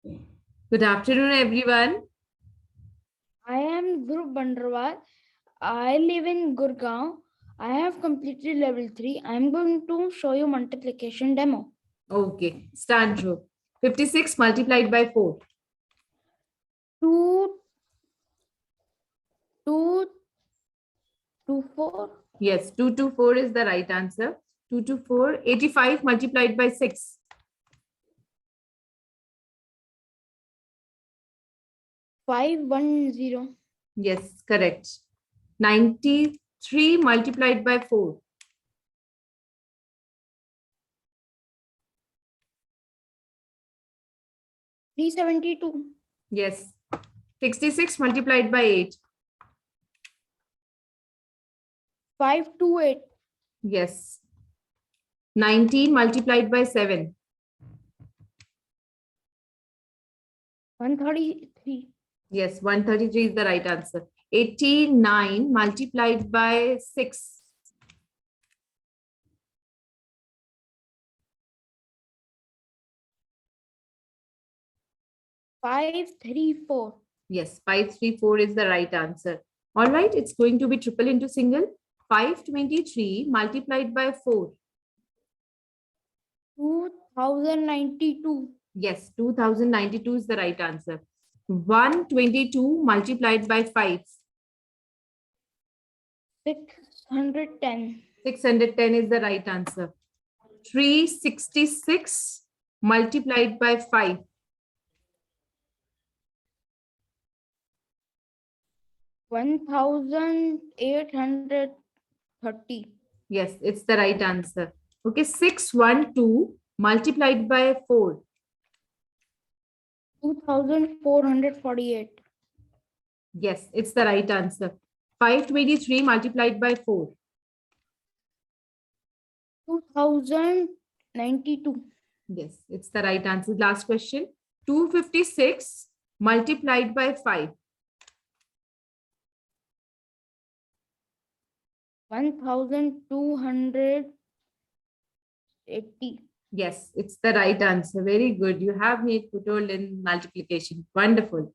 Good afternoon, everyone. I am Dhruv Barnwal. I live in Gurgaon. I have completed level 3. I am going to show you multiplication demo. Okay, start, Dhruv. 56 multiplied by 4. 2, 2, 2, 4. Yes, 2 to 4 is the right answer. 2 to 4. 85 multiplied by 6. 510. Yes, correct. 93 multiplied by 4. 372. Yes. 66 multiplied by 8. 528. Yes. 19 multiplied by 7. 133. Yes, 133 is the right answer. 89 multiplied by 6. 534. Yes, 534 is the right answer. All right, it's going to be triple into single. 523 multiplied by 4. 2092. Yes, 2092 is the right answer. 122 multiplied by 5. 610. 610 is the right answer. 366 multiplied by 5. 1830. Yes, it's the right answer. Okay, 612 multiplied by 4. 2448. Yes, it's the right answer. 523 multiplied by 4. 2092. Yes, it's the right answer. Last question. 256 multiplied by 5. 1280. Yes, it's the right answer. Very good. You have made foothold in multiplication. Wonderful.